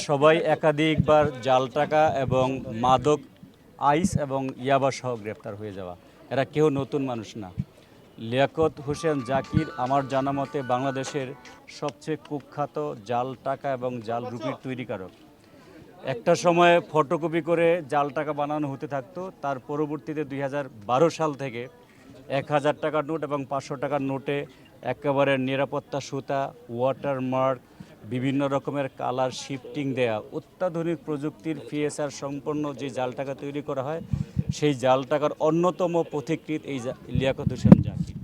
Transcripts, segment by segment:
সবাই একাধিকবার জাল টাকা এবং মাদক আইস এবং ইয়াবা সহ গ্রেপ্তার হয়ে যাওয়া, এরা কেউ নতুন মানুষ না। লিয়াকত হোসেন জাকির আমার জানা মতে বাংলাদেশের সবচেয়ে কুখ্যাত জাল টাকা এবং জাল রুপির তৈরিকারক। একটা সময়ে ফটোকপি করে জাল টাকা বানানো হতে থাকতো, তার পরবর্তীতে 2012 সাল থেকে 1000 টাকার নোট এবং 500 টাকার নোটে একেবারে নিরাপত্তা সুতা, ওয়াটারমার্ক, বিভিন্ন রকমের কালার শিফটিং দেয়া অত্যাধুনিক প্রযুক্তির পিএসআর সম্পন্ন যে জাল টাকা তৈরি করা হয়, সেই জাল টাকার অন্যতম পথিকৃৎ এই লিয়াকত হোসেন জাকির।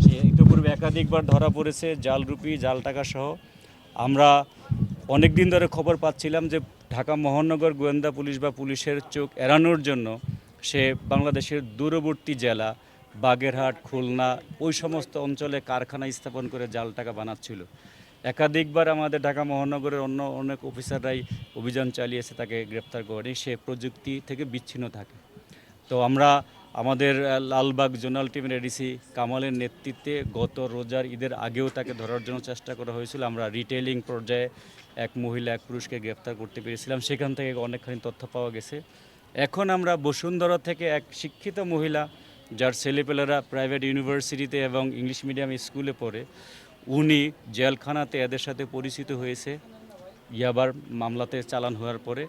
সে ইতিপূর্বে একাধিকবার ধরা পড়েছে জাল রুপি, জাল টাকা সহ। আমরা অনেক দিন ধরে খবর পাচ্ছিলাম যে ঢাকা মহানগর গোয়েন্দা পুলিশ বা পুলিশের চোখ এড়ানোর জন্য সে বাংলাদেশের দূরবর্তী জেলা বাগেরহাট, খুলনা ওই সমস্ত অঞ্চলে কারখানা স্থাপন করে জাল টাকা বানাচ্ছিল। একাধিকবার আমাদের ঢাকা মহানগরের অনেক অফিসাররাই অভিযান চালিয়েছে তাকে গ্রেপ্তার করে, সে প্রযুক্তি থেকে বিচ্ছিন্ন থাকে। তো আমরা আমাদের লালবাগ জোনাল টিমের এডিসি কামালের নেতৃত্বে গত রোজার ঈদের আগেও তাকে ধরার জন্য চেষ্টা করা হয়েছিল। আমরা রিটেইলিং পর্যায়ে এক মহিলা এক পুরুষকে গ্রেপ্তার করতে পেরেছিলাম, সেখান থেকে অনেকখানি তথ্য পাওয়া গেছে। এখন আমরা বসুন্ধরা থেকে এক শিক্ষিত মহিলা যার ছেলেপেলেরা প্রাইভেট ইউনিভার্সিটিতে এবং ইংলিশ মিডিয়াম স্কুলে পড়ে, উনি জেলখানাতে এদের সাথে পরিচিত হয়েছে ইয়াবার মামলাতে চালান হওয়ার পরে।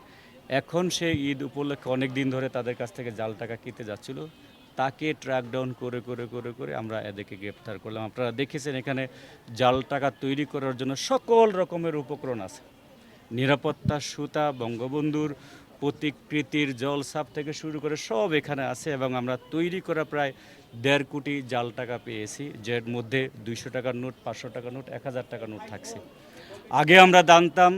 এখন সে ঈদ উপলক্ষে অনেক দিন ধরে তাদের কাছ থেকে জাল টাকা কিনতে যাচ্ছিল, তাকে ট্র্যাক ডাউন করে করে করে করে আমরা এদেরকে গ্রেপ্তার করলাম। আপনারা দেখেছেন এখানে জাল টাকা তৈরি করার জন্য সকল রকমের উপকরণ আছে, নিরাপত্তা সুতা, বঙ্গবন্ধুর প্রতিকৃতির জলসাপ থেকে শুরু করে সব এখানে আছে। এবং আমরা তৈরি করা প্রায় 1.5 কোটি জাল টাকা পেয়েছি, যার মধ্যে 200 টাকার নোট, 500 টাকার নোট, 1000 টাকার নোট থাকছে। আগে আমরা জানতাম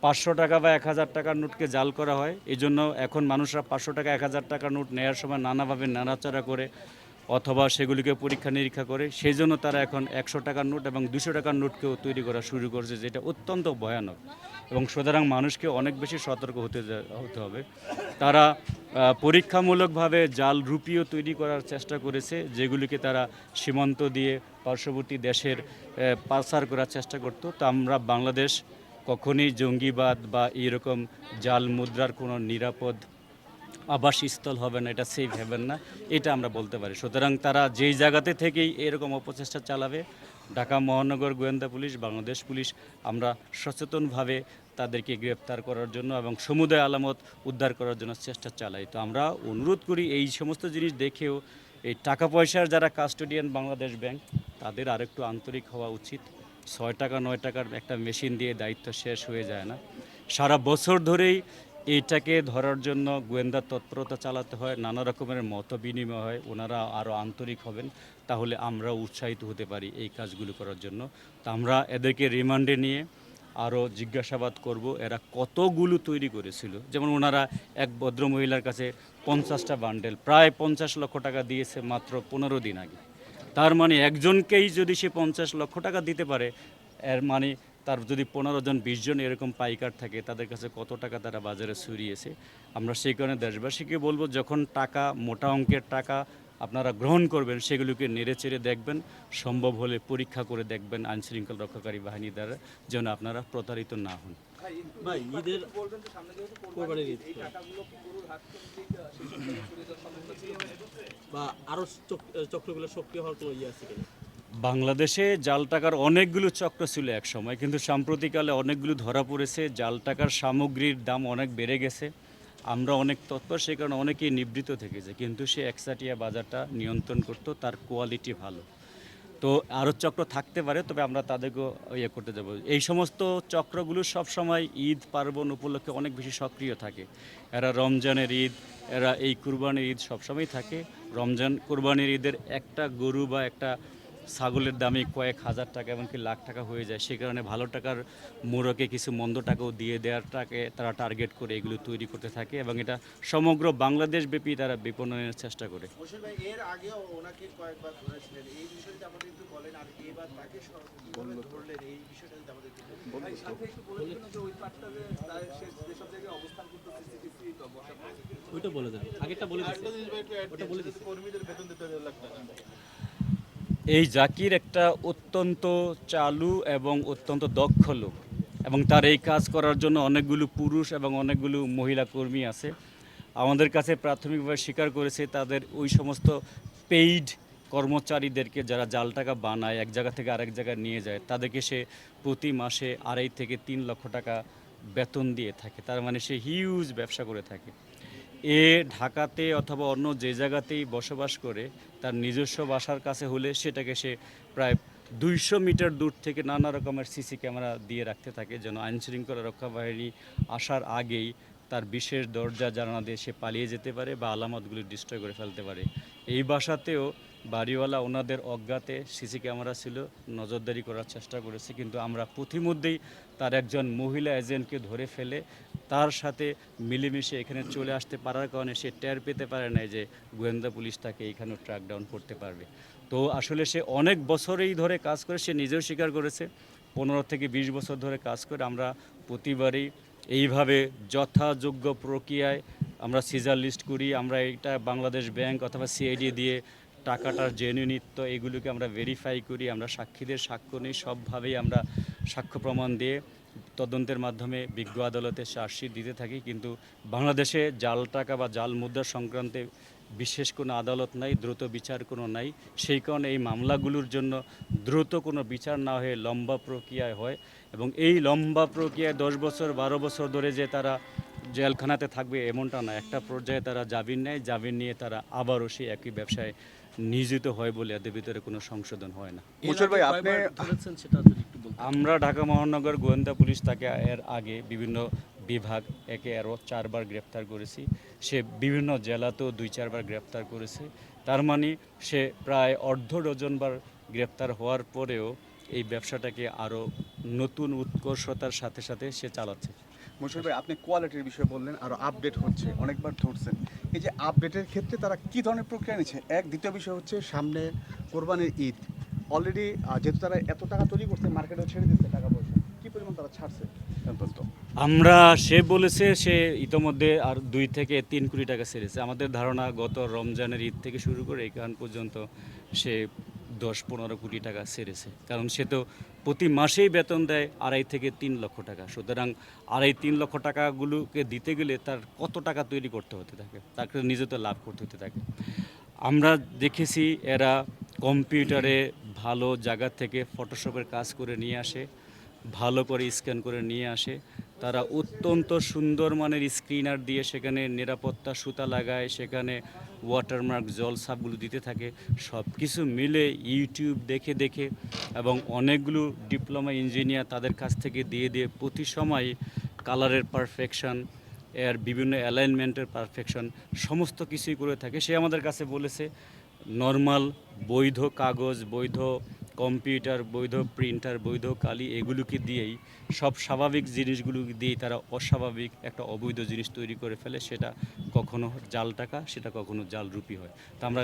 500 টাকা বা 1000 টাকার নোটকে জাল করা হয়, এই জন্য এখন মানুষরা 500 টাকা 1000 টাকার নোট নেওয়ার সময় নানাভাবে নাড়াচাড়া করে অথবা সেগুলিকে পরীক্ষা নিরীক্ষা করে, সেই জন্য তারা এখন 100 টাকার নোট এবং 200 টাকার নোটকেও তৈরি করা শুরু করেছে, যেটা অত্যন্ত ভয়ানক। এবং সুতরাং মানুষকে অনেক বেশি সতর্ক হতে হবে। তারা পরীক্ষামূলকভাবে জাল রুপিও তৈরি করার চেষ্টা করেছে, যেগুলিকে তারা সীমান্ত দিয়ে পার্শ্ববর্তী দেশের পাচার করার চেষ্টা করত। তো আমরা বাংলাদেশ কখনই জঙ্গিবাদ বা এরকম জাল মুদ্রার কোনো নিরাপদ আবাসস্থল হবে না, এটা সেফ হেভেন না, এটা আমরা বলতে পারি। সুতরাং তারা যেই জায়গাতে থেকেই এরকম অপচেষ্টা চালাবে, ঢাকা মহানগর গোয়েন্দা পুলিশ, বাংলাদেশ পুলিশ, আমরা সচেতনভাবে তাদেরকে গ্রেপ্তার করার জন্য এবং সমুদায় আলামত উদ্ধার করার জন্য চেষ্টা চালাই। তো আমরা অনুরোধ করি এই সমস্ত জিনিস দেখেও এই টাকা পয়সার যারা কাস্টোডিয়ান বাংলাদেশ ব্যাংক, তাদের আরেকটু আন্তরিক হওয়া উচিত। 6 টাকা 9 টাকার একটা মেশিন দিয়ে দায়িত্ব শেষ হয়ে যায় না, সারা বছর ধরেই এইটাকে ধরার জন্য গোয়েন্দা তৎপরতা চালাতে হয়, নানা রকমের মত বিনিময় হয়। ওনারা আরও আন্তরিক হবেন, তাহলে আমরা উৎসাহিত হতে পারি এই কাজগুলো করার জন্য। তা আমরা এদেরকে রিমান্ডে নিয়ে আরও জিজ্ঞাসাবাদ করব, এরা কতগুলো তৈরি করেছিল। যেমন ওনারা এক ভদ্রমহিলার কাছে 50টা বান্ডেল প্রায় 50 লক্ষ টাকা দিয়েছে মাত্র 15 দিন আগে। তার মানে একজনকেই যদি সে 50 লক্ষ টাকা দিতে পারে, এর মানে তার যদি 15 জন 20 জন এরকম পাইকার থাকে, তাদের কাছে কত টাকা তারা বাজারে ছড়িয়েছে। আমরা সেই কারণে দেশবাসীকে বলবো, যখন টাকা, মোটা অঙ্কের টাকা আপনারা গ্রহণ করবেন, সেগুলোকে নেড়েচেড়ে দেখবেন, সম্ভব হলে পরীক্ষা করে দেখবেন আইনশৃঙ্খলা রক্ষাকারী বাহিনী দ্বারা, যেন আপনারা প্রতারিত না হন। বাংলাদেশে জাল টাকার অনেকগুলো চক্র ছিল এক সময়, কিন্তু সাম্প্রতিককালে অনেকগুলো ধরা পড়েছে। জাল টাকার সামগ্রীর দাম অনেক বেড়ে গেছে, আমরা অনেক তৎপর, সেই কারণে অনেকেই নিবৃত্ত থেকেছে। কিন্তু সে একসাটিয়া বাজারটা নিয়ন্ত্রণ করতো, তার কোয়ালিটি ভালো। তো আরও চক্র থাকতে পারে, তবে আমরা তাদেরকেও ইয়ে করতে যাব। এই সমস্ত চক্রগুলো সব সময় ঈদ পার্বণ উপলক্ষে অনেক বেশি সক্রিয় থাকে। এরা রমজানের ঈদ, এরা এই কুরবানির ঈদ সবসময় থাকে। রমজান কুরবানির ঈদের একটা গরু বা একটা ছাগলের দামে কয়েক হাজার টাকা এমনকি লাখ টাকা হয়ে যায়। সেই কারণে ভালো টাকার মোড়কে কিছু মন্দ টাকাও দিয়ে দেওয়ারটাকে তারা টার্গেট করে এগুলো তৈরি করতে থাকে, এবং এটা সমগ্র বাংলাদেশ ব্যাপী তারা বিপণনের চেষ্টা করে। এর আগেও ওনাকে কয়েকবার ধরেছিলেন, এই বিষয়টা আমাদের একটু বলেন, আর এবার তাকে কিভাবে ধরলেন এই বিষয়টা আমাদের একটু বলেন। একটু বলে দিন যে ওই পার্টটা যে যেসব জায়গায় অবস্থান করতে সিসিটিভি বসা, ওইটা বলে দেন, আগেরটা বলে দিন, ওটা বলে দিন। কর্মীদের বেতন দিতে 1.5 লাখ টাকা। এই জাকির একটা অত্যন্ত চালু এবং অত্যন্ত দক্ষ লোক, এবং তার এই কাজ করার জন্য অনেকগুলো পুরুষ এবং অনেকগুলো মহিলা কর্মী আছে। আমাদের কাছে প্রাথমিকভাবে স্বীকার করেছে তাদের ওই সমস্ত পেইড কর্মচারীদেরকে যারা জাল টাকা বানায় এক জায়গা থেকে আরেক জায়গায় নিয়ে যায়, তাদেরকে সে প্রতি মাসে 2.5 থেকে 3 লক্ষ টাকা বেতন দিয়ে থাকে। তার মানে সে হিউজ ব্যবসা করে থাকে। এ ঢাকাতে অথবা অন্য যে জায়গাতেই বসবাস করে, তার নিজস্ব বাসার কাছে হলে সেটাকে সে প্রায় 200 মিটার দূর থেকে নানা রকমের সিসি ক্যামেরা দিয়ে রাখতে থাকে, যেন আইনশৃঙ্খলা রক্ষা বাহিনী আসার আগেই তার বিশেষ দরজা জানালা দিয়ে সে পালিয়ে যেতে পারে বা আলামতগুলি ডিস্ট্রয় করে ফেলতে পারে। এই বাসাতেও বাড়িওয়ালা ওনাদের অজ্ঞাতে সিসি ক্যামেরা ছিল, নজরদারি করার চেষ্টা করেছে, কিন্তু আমরা প্রতিমধ্যেই তার একজন মহিলা এজেন্টকে ধরে ফেলে তার সাথে মিলেমিশে এখানে চলে আসতে পারার কারণে সে টের পেতে পারে না যে গোয়েন্দা পুলিশ তাকে এইখানেও ট্র্যাক ডাউন করতে পারবে। তো আসলে সে অনেক বছরেই ধরে কাজ করে, সে নিজেও স্বীকার করেছে 15 থেকে 20 বছর ধরে কাজ করে। আমরা প্রতিবারই এইভাবে যথাযোগ্য প্রক্রিয়ায় আমরা সিজার লিস্ট করি। আমরা এটা বাংলাদেশ ব্যাংক অথবা সিআইডি দিয়ে টাকাটার জেনুইনিত্ব এগুলোকে আমরা ভেরিফাই করি, আমরা সাক্ষীদের সাক্ষ্য নিই, সবভাবেই আমরা সাক্ষ্য প্রমাণ দিয়ে তদন্তের মাধ্যমে বিজ্ঞ আদালতে চার্জশিট দিতে থাকি। কিন্তু বাংলাদেশে জাল টাকা বা জাল মুদ্রা সংক্রান্তে বিশেষ কোনো আদালত নাই, দ্রুত বিচার কোনো নাই। সেই কারণে এই মামলাগুলোর জন্য দ্রুত কোনো বিচার না হয়ে লম্বা প্রক্রিয়ায় হয়, এবং এই লম্বা প্রক্রিয়ায় 10 বছর 12 বছর ধরে যে তারা জেলখানাতে থাকবে এমনটা না। একটা পর্যায়ে তারা জামিন নেয়, জামিন নিয়ে তারা আবারও সেই একই ব্যবসায় নিয়োজিত হয় বলে এদের ভিতরে কোনো সংশোধন হয় না। মুশারফ ভাই, আপনি ধরেছেন সেটা যদি একটু বলতেন। আমরা ঢাকা মহানগর গোয়েন্দা পুলিশ তাকে এর আগে বিভিন্ন বিভাগ একে আরও 4 বার গ্রেপ্তার করেছি। সে বিভিন্ন জেলাতেও 2-4 বার গ্রেপ্তার করেছে। তার মানে সে প্রায় অর্ধ ডজনবার গ্রেপ্তার হওয়ার পরেও এই ব্যবসাটাকে আরও নতুন উৎকর্ষতার সাথে সাথে সে চালাচ্ছে। মুশারফ ভাই, আপনি কোয়ালিটির বিষয়ে বললেন, আরও আপডেট হচ্ছে, অনেকবার ধরছেন। এই যে আপডেটের ক্ষেত্রে তারা কী ধরনের প্রক্রিয়া নিচ্ছে? দ্বিতীয় বিষয় হচ্ছে সামনে কোরবানির ঈদ। অলরেডি যেহেতু তারা এত টাকা তৈরি করছে, মার্কেটেও ছেড়ে দিচ্ছে টাকা পয়সা, কী পরিমাণ তারা ছাড়ছে অন্তত? আমরা সে বলেছে সে ইতোমধ্যে আর 2 থেকে 3 কোটি টাকা ছেড়েছে। আমাদের ধারণা গত রমজানের ঈদ থেকে শুরু করে এখান পর্যন্ত সে 10-15 কোটি টাকা ছেড়েছে, কারণ সে তো প্রতি মাসেই বেতন দেয় 2.5 থেকে 3 লক্ষ টাকা। সুতরাং 2.5-3 লক্ষ টাকাগুলোকে দিতে গেলে তার কত টাকা তৈরি করতে হতে থাকে, তাকে নিজে তো লাভ করতে হতে থাকে। আমরা দেখেছি এরা কম্পিউটারে ভালো জায়গা থেকে ফটোশপের কাজ করে নিয়ে আসে, ভালো করে স্ক্যান করে নিয়ে আসে। তারা অত্যন্ত সুন্দর মানের স্ক্রিনার দিয়ে সেখানে নিরাপত্তা সুতা লাগায়, সেখানে ওয়াটারমার্ক জল সাপগুলো দিতে থাকে। সব কিছু মিলে ইউটিউব দেখে দেখে এবং অনেকগুলো ডিপ্লোমা ইঞ্জিনিয়ার তাদের কাছ থেকে দিয়ে দিয়ে প্রতি সময় কালারের পারফেকশন, এর বিভিন্ন অ্যালাইনমেন্টের পারফেকশন সমস্ত কিছুই করে থাকে। সে আমাদের কাছে বলেছে নর্মাল বৈধ কাগজ, বৈধ কম্পিউটার, বৈধ প্রিন্টার, বৈধ কালি এগুলোকে দিয়েই, সব স্বাভাবিক জিনিসগুলো দিয়েই তারা অস্বাভাবিক একটা অবৈধ জিনিস তৈরি করে ফেলে। সেটা কখনো জাল টাকা, সেটা কখনো জাল রুপি হয়। তা আমরা